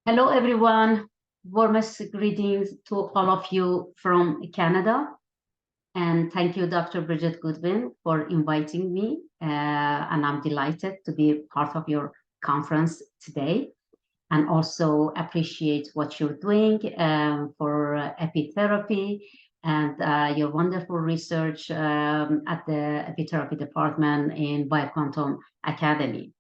Hello, everyone. Warmest greetings to all of you from Canada. And thank you, Dr. Bridget Goodwin, for inviting me. And I'm delighted to be part of your conference today. And also appreciate what you're doing for Apitherapy and your wonderful research at the Apitherapy department in Bioquantum Academy.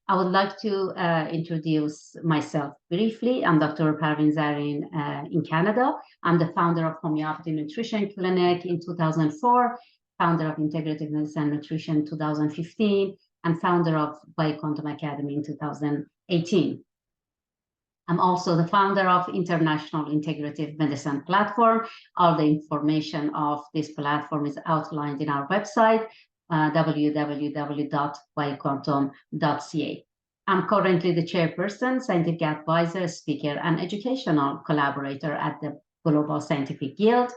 I would like to introduce myself briefly. I'm Dr. Parvin Zarrin in Canada. I'm the founder of Homeopathy Nutrition Clinic in 2004, founder of Integrative Medicine and Nutrition in 2015, and founder of Bioquantum Academy in 2018. I'm also the founder of International Integrative Medicine Platform. All the information of this platform is outlined in our website, www.bioquantum.ca. I'm currently the chairperson, scientific advisor, speaker, and educational collaborator at the Global Scientific Guild.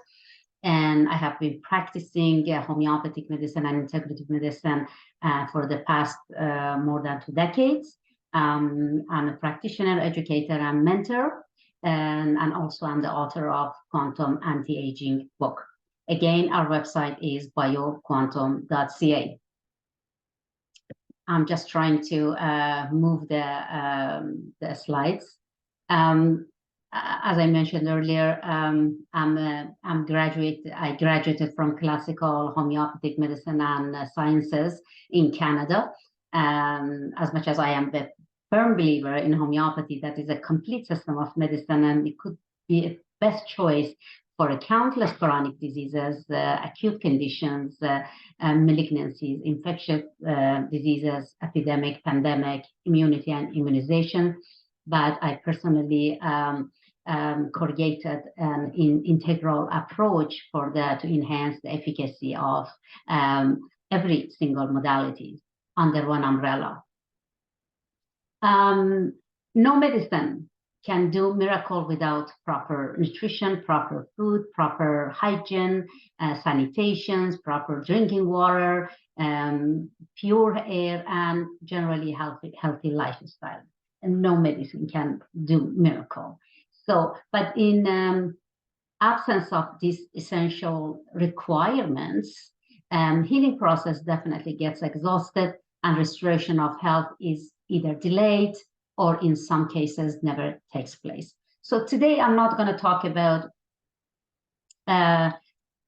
And I have been practicing homeopathic medicine and integrative medicine for the past more than 2 decades. I'm a practitioner, educator, and mentor, and also I'm the author of Quantum Anti-Aging book. Again, our website is bioquantum.ca. I'm just trying to move the slides. As I mentioned earlier, I graduated from classical homeopathic medicine and sciences in Canada. As much as I am a firm believer in homeopathy, that is a complete system of medicine, and it could be a best choice for countless chronic diseases, acute conditions, malignancies, infectious diseases, epidemic, pandemic, immunity, and immunization. But I personally created an integral approach for that to enhance the efficacy of every single modality under one umbrella. No medicine can do miracle without proper nutrition, proper food, proper hygiene, sanitations, proper drinking water, pure air, and generally healthy lifestyle. And no medicine can do miracle. So, but in absence of these essential requirements, healing process definitely gets exhausted, and restoration of health is either delayed or in some cases never takes place. So today I'm not going to talk about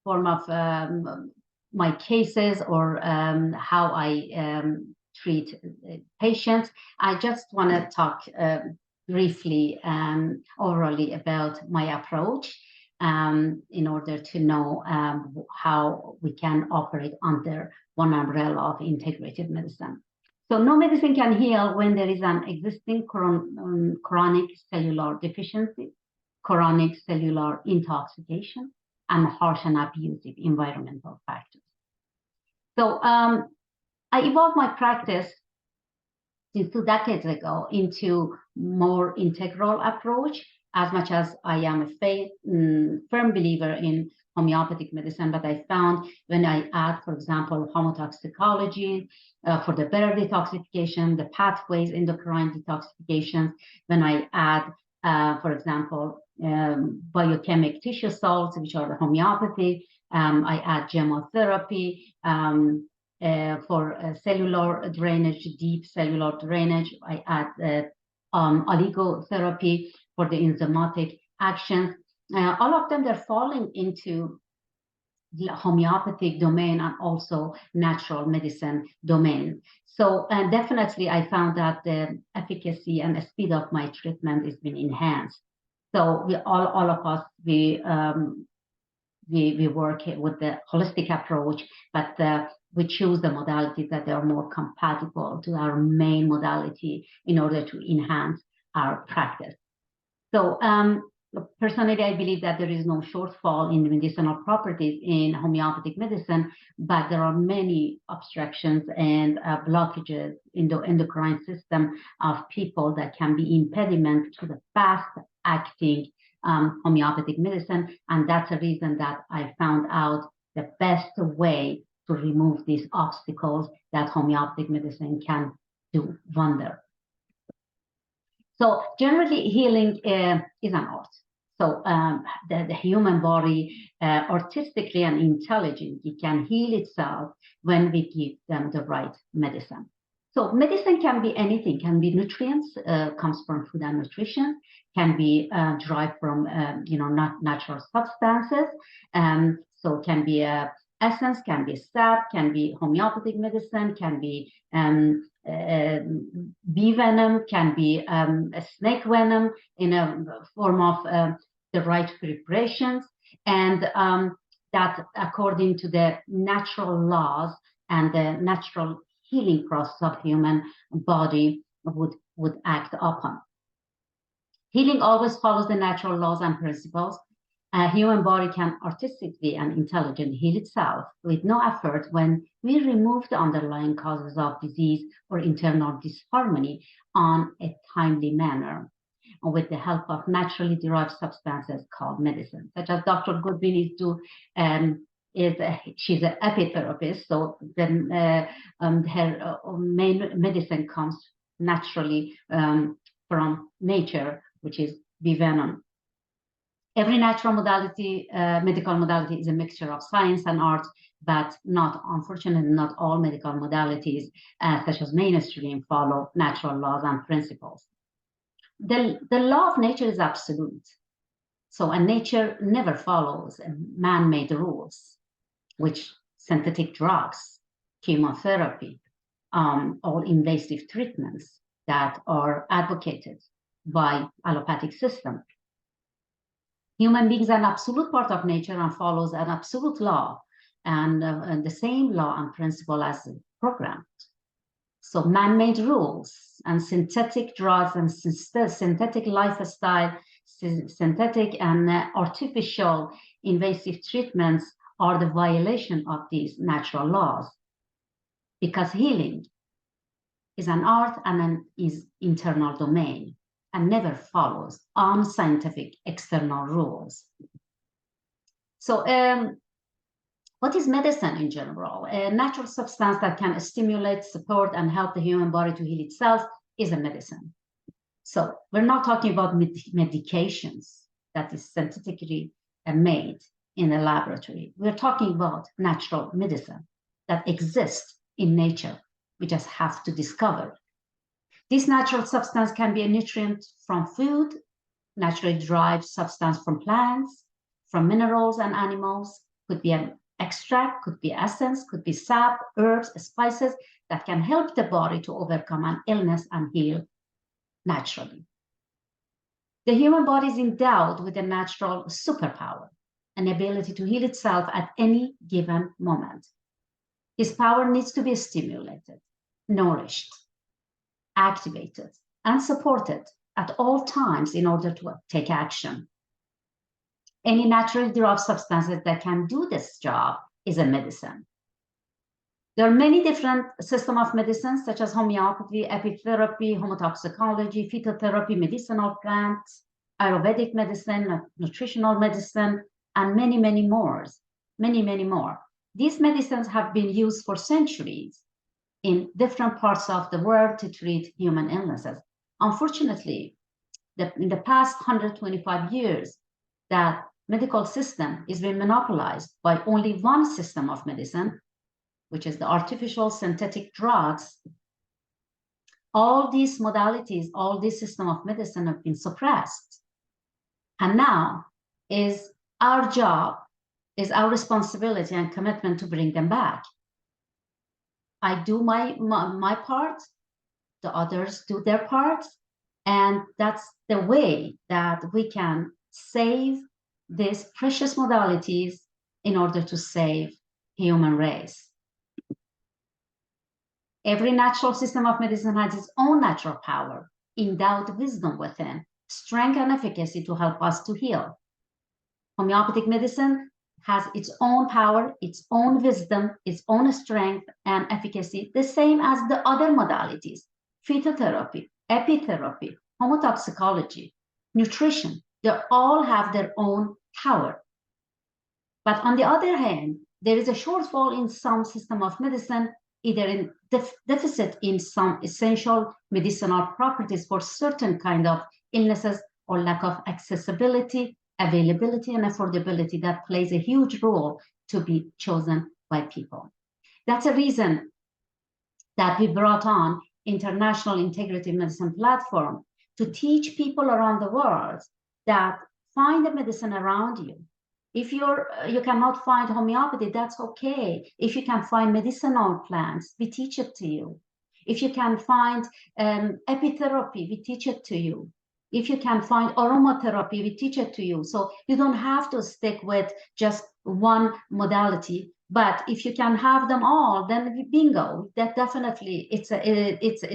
form of my cases or how I treat patients. I just want to talk briefly orally about my approach in order to know how we can operate under one umbrella of integrative medicine. So no medicine can heal when there is an existing chronic cellular deficiency, chronic cellular intoxication, and harsh and abusive environmental factors. So I evolved my practice since 2 decades ago into more integral approach, as much as I am a firm believer in homeopathic medicine, but I found when I add, for example, homotoxicology for the better detoxification, the pathways endocrine detoxification, when I add, for example, biochemic tissue salts, which are the homeopathy, I add gemotherapy for cellular drainage, deep cellular drainage. I add oligotherapy for the enzymatic actions. All of them, they're falling into the homeopathic domain and also natural medicine domain. So definitely I found that the efficacy and the speed of my treatment has been enhanced. So we all of us, we work with the holistic approach, but we choose the modalities that are more compatible to our main modality in order to enhance our practice. So personally, I believe that there is no shortfall in the medicinal properties in homeopathic medicine, but there are many obstructions and blockages in the endocrine system of people that can be impediment to the fast-acting homeopathic medicine. And that's a reason that I found out the best way to remove these obstacles that homeopathic medicine can do wonder. So generally, healing is an art. So the human body, artistically and intelligently, can heal itself when we give them the right medicine. So medicine can be anything, can be nutrients, comes from food and nutrition, can be derived from, not natural substances. So can be essence, can be sap, can be homeopathic medicine, can be bee venom, can be a snake venom in a form of the right preparations, and that according to the natural laws and the natural healing process of human body would act upon. Healing always follows the natural laws and principles. A human body can artistically and intelligently heal itself with no effort when we remove the underlying causes of disease or internal disharmony on a timely manner, with the help of naturally derived substances called medicine, such as Dr. Goodwin is to. She's an apitherapist, so then her main medicine comes naturally from nature, which is bee venom. Every natural modality, medical modality, is a mixture of science and art, but unfortunately, not all medical modalities, such as mainstream, follow natural laws and principles. The law of nature is absolute. So, and nature never follows man-made rules, which synthetic drugs, chemotherapy, all invasive treatments that are advocated by allopathic system. Human beings are an absolute part of nature and follows an absolute law and the same law and principle as programmed. So man-made rules and synthetic drugs and synthetic lifestyle, synthetic and artificial invasive treatments are the violation of these natural laws, because healing is an art and an internal domain and never follows unscientific external rules. So what is medicine in general? A natural substance that can stimulate, support, and help the human body to heal itself is a medicine. So we're not talking about medications that is synthetically made in a laboratory. We're talking about natural medicine that exists in nature. We just have to discover it. This natural substance can be a nutrient from food, naturally derived substance from plants, from minerals and animals, could be an extract, could be essence, could be sap, herbs, spices that can help the body to overcome an illness and heal naturally. The human body is endowed with a natural superpower, an ability to heal itself at any given moment. This power needs to be stimulated, nourished, activated, and supported at all times in order to take action. Any naturally derived substances that can do this job is a medicine. There are many different systems of medicine, such as homeopathy, apitherapy, homotoxicology, phytotherapy, medicinal plants, Ayurvedic medicine, nutritional medicine, and many, many more. Many, many more. These medicines have been used for centuries in different parts of the world to treat human illnesses. Unfortunately, in the past 125 years, that medical system is being monopolized by only one system of medicine, which is the artificial synthetic drugs. All these modalities, all this system of medicine have been suppressed. And now is our job, is our responsibility and commitment to bring them back. I do my part, the others do their part, and that's the way that we can save these precious modalities in order to save human race. Every natural system of medicine has its own natural power, endowed wisdom within, strength and efficacy to help us to heal. Homeopathic medicine has its own power, its own wisdom, its own strength and efficacy, the same as the other modalities: phytotherapy, apitherapy, homotoxicology, nutrition. They all have their own power. But on the other hand, there is a shortfall in some system of medicine either in deficit in some essential medicinal properties for certain kind of illnesses, or lack of accessibility, availability, and affordability that plays a huge role to be chosen by people. That's a reason that we brought on International Integrative Medicine Platform to teach people around the world that find the medicine around you. If you cannot find homeopathy, that's okay. If you can find medicinal plants, we teach it to you. If you can find apitherapy, we teach it to you. If you can find aromatherapy, we teach it to you. So you don't have to stick with just one modality. But if you can have them all, then bingo. That definitely it's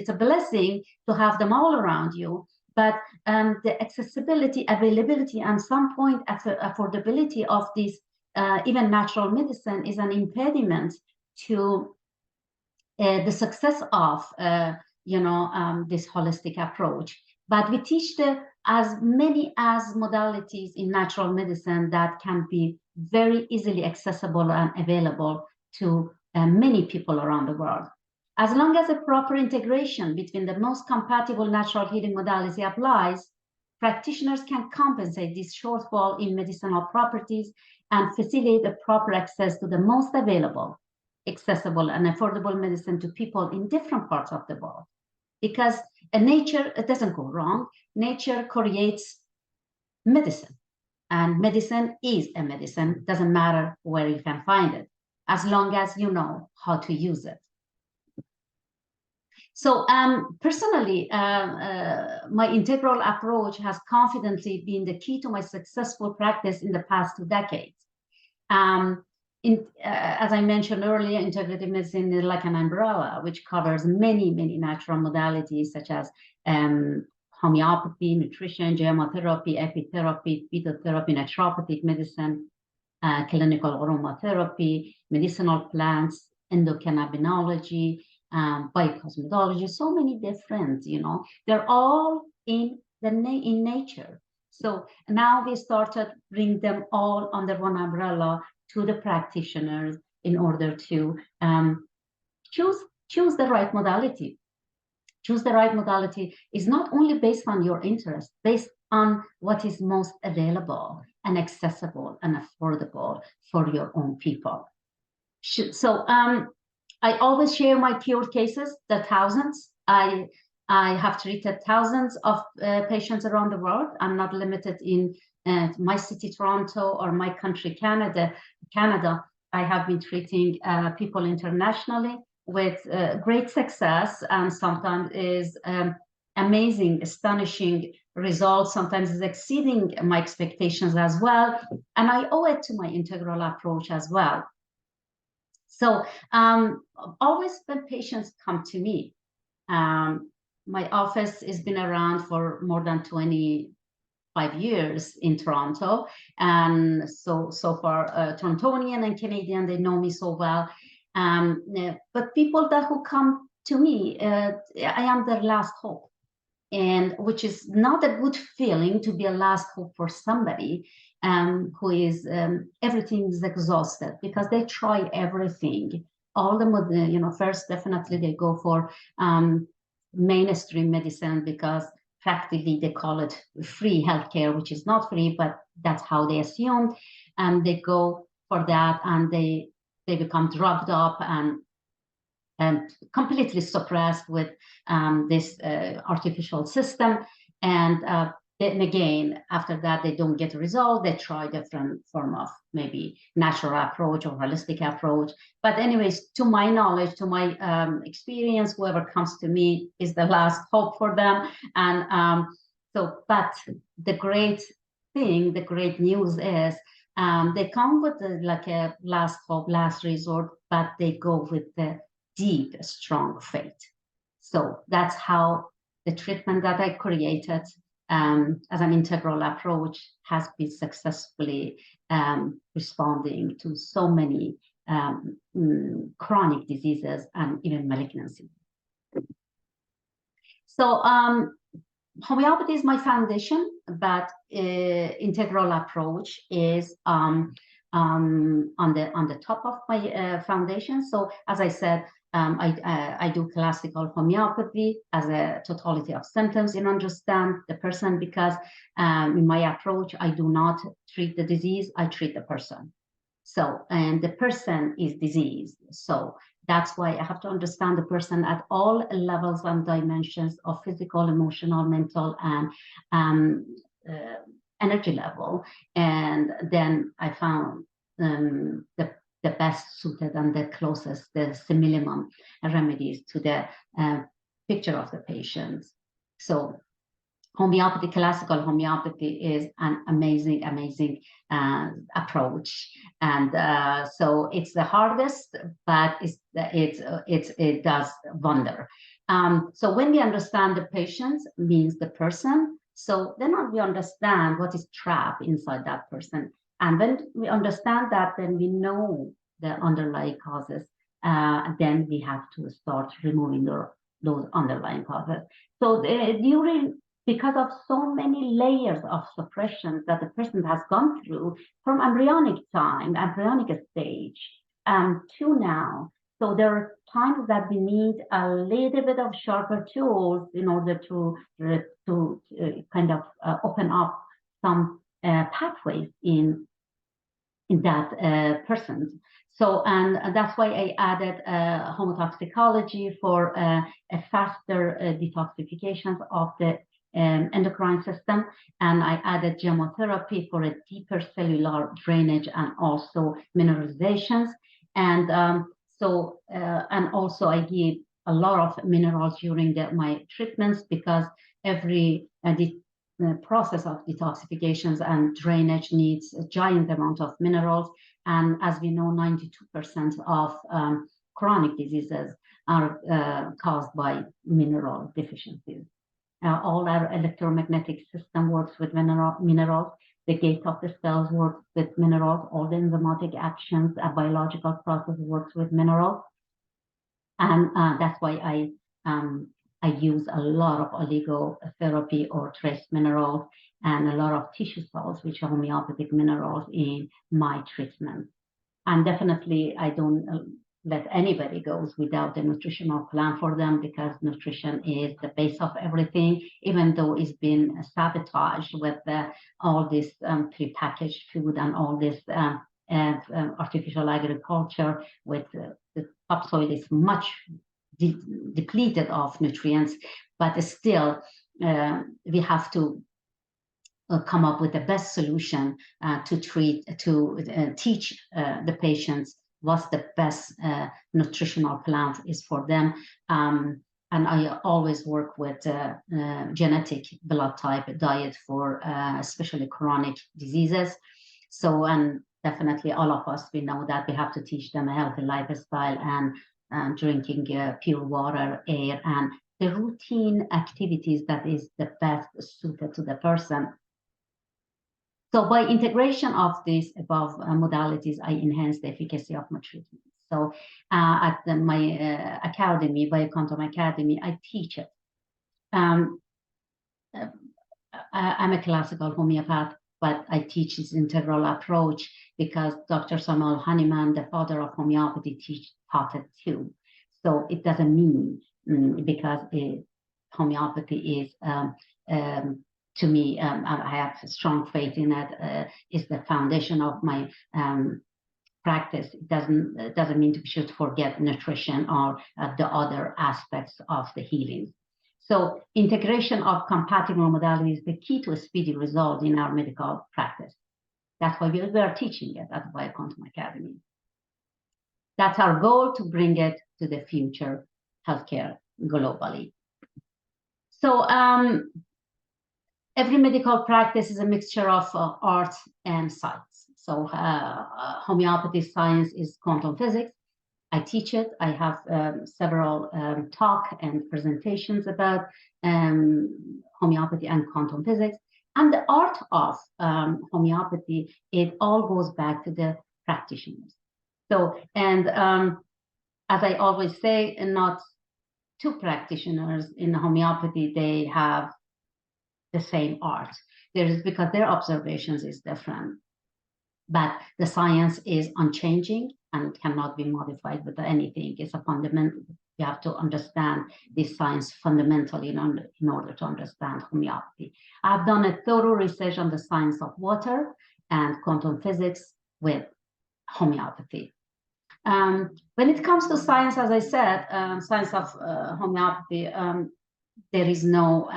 a blessing to have them all around you. But the accessibility, availability, and some point affordability of this even natural medicine is an impediment to the success of this holistic approach. But we teach as many as modalities in natural medicine that can be very easily accessible and available to many people around the world. As long as a proper integration between the most compatible natural healing modality applies, practitioners can compensate this shortfall in medicinal properties and facilitate a proper access to the most available, accessible, and affordable medicine to people in different parts of the world. Because nature, it doesn't go wrong. Nature creates medicine, and medicine is a medicine. Doesn't matter where you can find it, as long as you know how to use it. So personally, my integral approach has confidently been the key to my successful practice in the past 2 decades. As I mentioned earlier, integrative medicine is like an umbrella, which covers many, many natural modalities, such as homeopathy, nutrition, gemotherapy, apitherapy, phytotherapy, naturopathic medicine, clinical aromatherapy, medicinal plants, endocannabinology, biocosmetology, so many different, they're all in nature. So now we started bring them all under one umbrella to the practitioners in order to choose the right modality. Choose the right modality is not only based on your interest, based on what is most available and accessible and affordable for your own people. So I always share my cured cases, the thousands. I have treated thousands of patients around the world. I'm not limited in my city, Toronto, or my country, Canada. I have been treating people internationally with great success, and sometimes is amazing, astonishing results. Sometimes is exceeding my expectations as well. And I owe it to my integral approach as well. So always when patients come to me, my office has been around for more than 25 years in Toronto. And so far, Torontonian and Canadian, they know me so well. But people who come to me, I am their last hope. And which is not a good feeling to be a last hope for somebody who is everything is exhausted, because they try everything. All the first definitely they go for mainstream medicine, because practically they call it free healthcare, which is not free, but that's how they assume. And they go for that, and they become drugged up and completely suppressed with this artificial system. And then again, after that, they don't get a result. They try different form of maybe natural approach or holistic approach. But anyways, to my knowledge, to my experience, whoever comes to me is the last hope for them. And but the great thing, the great news is they come with like a last hope, last resort, but they go with the deep, strong faith. So that's how the treatment that I created as an integral approach has been successfully responding to so many chronic diseases and even malignancy. So homeopathy is my foundation, but integral approach is on the top of my foundation. So as I said, I do classical homeopathy as a totality of symptoms and understand the person, because in my approach, I do not treat the disease, I treat the person. So, and the person is diseased. So that's why I have to understand the person at all levels and dimensions of physical, emotional, mental, and energy level. And then I found the best suited and the closest, the minimum remedies to the picture of the patient. So homeopathy, classical homeopathy, is an amazing, amazing approach, and so it's the hardest, but it does wonder. So when we understand the patient, means the person, so then we understand what is trapped inside that person, and when we understand that, then we know the underlying causes. Then we have to start removing those underlying causes. So during because of so many layers of suppression that the person has gone through from embryonic time, embryonic stage, to now. So there are times that we need a little bit of sharper tools in order to kind of open up some pathways in that person. So, and that's why I added homotoxicology for a faster detoxification of the endocrine system, and I added gemotherapy for a deeper cellular drainage and also mineralizations, and and also I give a lot of minerals during my treatments, because every the process of detoxifications and drainage needs a giant amount of minerals. And as we know, 92% of chronic diseases are caused by mineral deficiencies. All our electromagnetic system works with minerals. The gate of the cells works with minerals. All the enzymatic actions, a biological process works with minerals. And that's why I use a lot of oligotherapy or trace minerals and a lot of tissue salts, which are homeopathic minerals, in my treatment. And definitely, I don't let anybody go without a nutritional plan for them, because nutrition is the base of everything, even though it's been sabotaged with all this prepackaged food and all this artificial agriculture, with the topsoil is much depleted of nutrients, but still we have to come up with the best solution to teach the patients what's the best nutritional plan is for them. And I always work with genetic blood type diet for especially chronic diseases. So, and definitely all of us, we know that we have to teach them a healthy lifestyle and drinking pure water, air, and the routine activities that is the best suited to the person. So by integration of these above modalities, I enhance the efficacy of my treatment. So at my academy, Bioquantum Academy, I teach it. I'm a classical homeopath, but I teach this integral approach because Dr. Samuel Hahnemann, the father of homeopathy, taught it too. So it doesn't mean because homeopathy is to me, I have strong faith in it. Is the foundation of my practice. It doesn't mean we should forget nutrition or the other aspects of the healing. So integration of compatible modalities is the key to a speedy result in our medical practice. That's why we are teaching it at the Bioquantum Academy. That's our goal, to bring it to the future healthcare globally. So every medical practice is a mixture of art and science. So homeopathy science is quantum physics. I teach it. I have several talk and presentations about homeopathy and quantum physics. And the art of homeopathy, it all goes back to the practitioners. So, and as I always say, not two practitioners in homeopathy, they have the same art. There is, because their observations is different, but the science is unchanging. and cannot be modified with anything. It's a fundamental. You have to understand this science fundamentally in order to understand homeopathy. I've done a thorough research on the science of water and quantum physics with homeopathy. When it comes to science, as I said, science of homeopathy, there is no,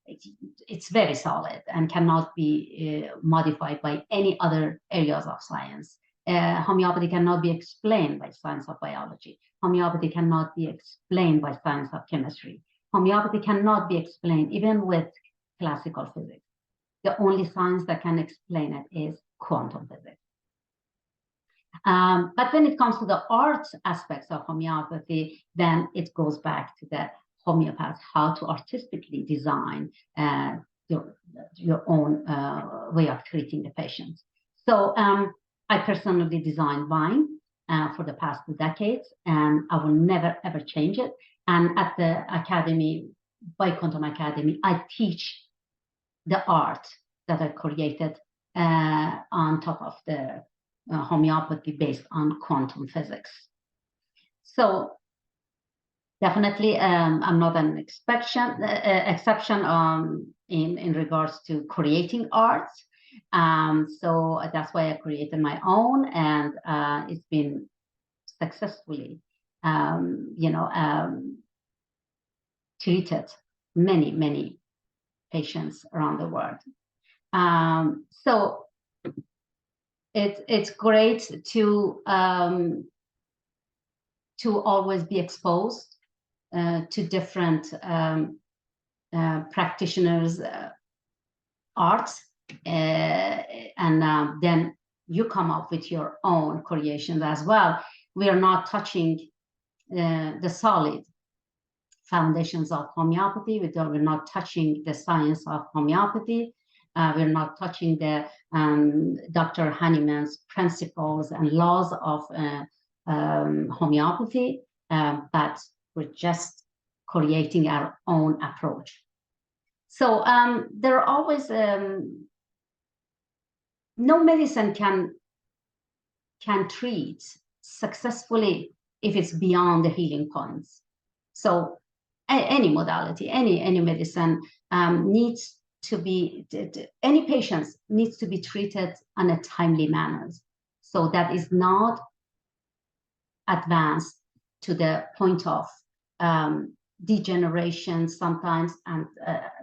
it's very solid and cannot be modified by any other areas of science. Homeopathy cannot be explained by science of biology. Homeopathy cannot be explained by science of chemistry. Homeopathy cannot be explained even with classical physics. The only science that can explain it is quantum physics. But when it comes to the art aspects of homeopathy, then it goes back to the homeopath, how to artistically design your own way of treating the patient. So I personally designed wine for the past 2 decades, and I will never, ever change it. And at the academy, by Quantum Academy, I teach the art that I created on top of the homeopathy based on quantum physics. So definitely, I'm not an exception in regards to creating art. So that's why I created my own, and it's been successfully, treated many patients around the world. So it's great to always be exposed to different practitioners' arts, and then you come up with your own creations as well. We are not touching the solid foundations of homeopathy. We're not touching the science of homeopathy. We're not touching the Dr. Hahnemann's principles and laws of homeopathy, but we're just creating our own approach. So there are always no medicine can treat successfully if it's beyond the healing points. So any modality, any medicine needs to be, any patient needs to be treated on a timely manner. So that is not advanced to the point of degeneration sometimes, and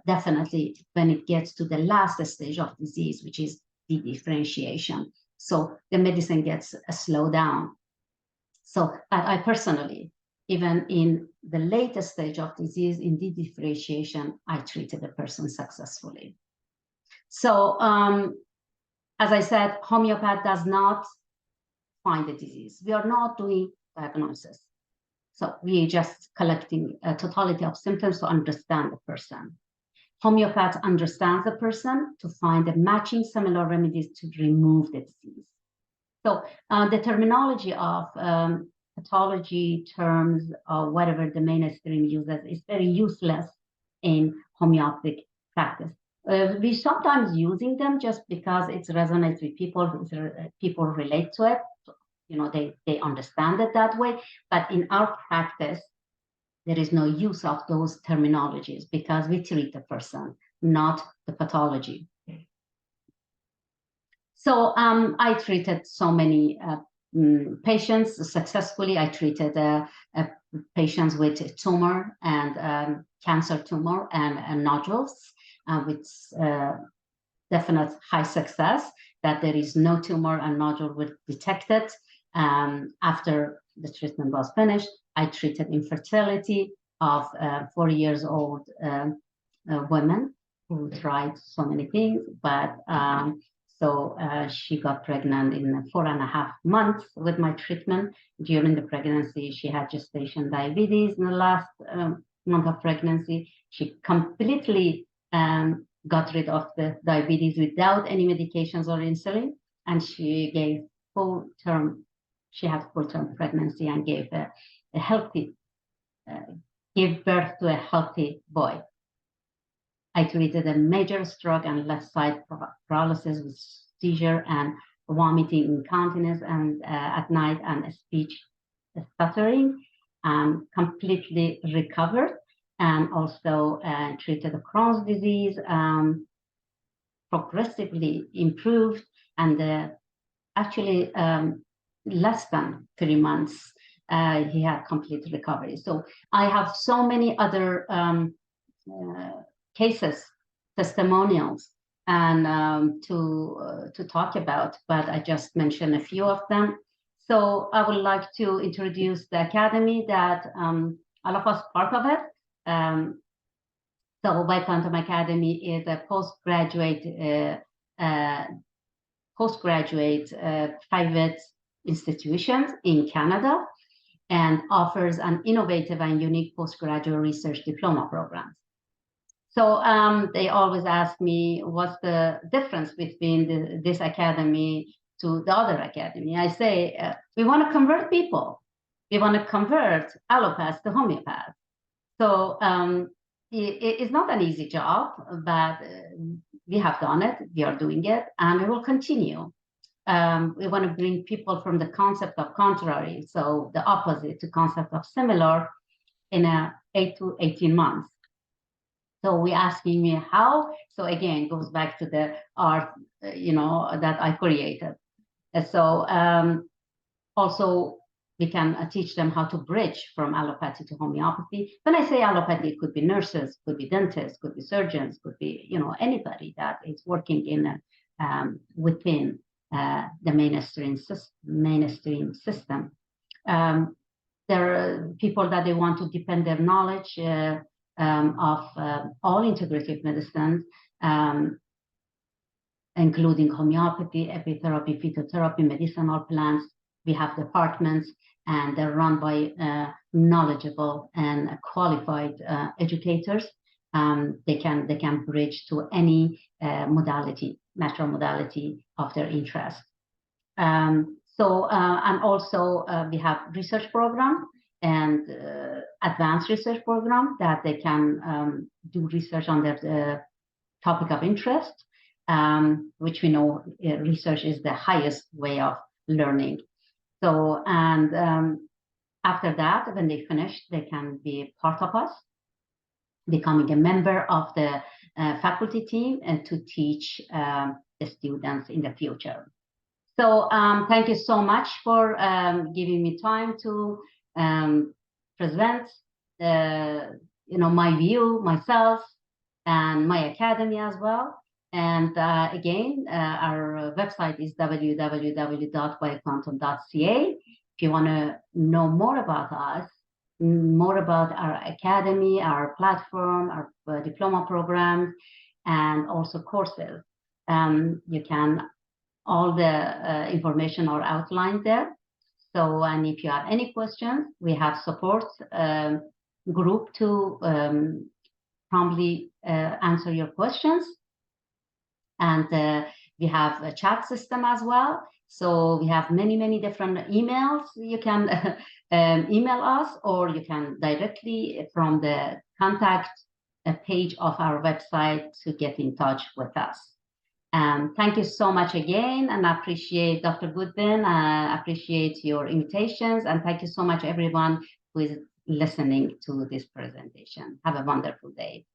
definitely when it gets to the last stage of disease, which is the differentiation. So the medicine gets a slowdown. So I personally, even in the latest stage of disease, in the differentiation, I treated the person successfully. So as I said, homeopath does not find the disease. We are not doing diagnosis. So we are just collecting a totality of symptoms to understand the person. Homeopath understands the person to find the matching similar remedies to remove the disease. So the terminology of pathology terms or whatever the mainstream uses is very useless in homeopathic practice. We sometimes using them just because it resonates with people. People relate to it. They understand it that way. But in our practice, there is no use of those terminologies because we treat the person, not the pathology. So I treated so many patients successfully. I treated patients with tumor and cancer tumor and nodules with definite high success, that there is no tumor and nodule was detected after the treatment was finished. I treated infertility of 40 years old women who tried so many things, but she got pregnant in 4.5 months with my treatment. During the pregnancy, she had gestation diabetes. In the last month of pregnancy, she completely got rid of the diabetes without any medications or insulin, and she gave she had full-term pregnancy and gave gave birth to a healthy boy. I treated a major stroke and left side paralysis with seizure and vomiting, incontinence, and at night, and speech stuttering, completely recovered, and also treated Crohn's disease, progressively improved, and actually less than 3 months, he had complete recovery. So I have so many other cases, testimonials, and to talk about, but I just mentioned a few of them. So I would like to introduce the academy that all of us part of it. So Y Quantum Academy is a postgraduate private institution in Canada, and offers an innovative and unique postgraduate research diploma programs. So they always ask me, what's the difference between this academy to the other academy? I say, we want to convert people. We want to convert allopaths to homeopaths. So it's not an easy job, but we have done it, we are doing it, and we will continue. We want to bring people from the concept of contrary, so the opposite, to concept of similar, in 8 to 18 months. So we're asking me how. So again, it goes back to the art, that I created. So also we can teach them how to bridge from allopathy to homeopathy. When I say allopathy, it could be nurses, could be dentists, could be surgeons, could be anybody that is working in within the mainstream system. There are people that they want to depend their knowledge of all integrative medicine, including homeopathy, epitherapy, phytotherapy, medicinal plants. We have departments, and they're run by knowledgeable and qualified educators. They can bridge to any modality, natural modality of their interest. And also we have research program and advanced research program that they can do research on their topic of interest, which we know research is the highest way of learning. So, and after that, when they finish, they can be part of us, becoming a member of the faculty team, and to teach the students in the future. So thank you so much for giving me time to present my view, myself, and my academy as well. And again, our website is www.yquantum.ca. If you want to know more about us, more about our academy, our platform, our diploma programs, and also courses, you can, all the information are outlined there. So, and if you have any questions, we have support group to promptly answer your questions. And we have a chat system as well. So we have many different emails. You can email us, or you can directly from the contact page of our website to get in touch with us. Thank you so much again, and I appreciate Dr. Goodwin. I appreciate your invitations, and thank you so much everyone who is listening to this presentation. Have a wonderful day.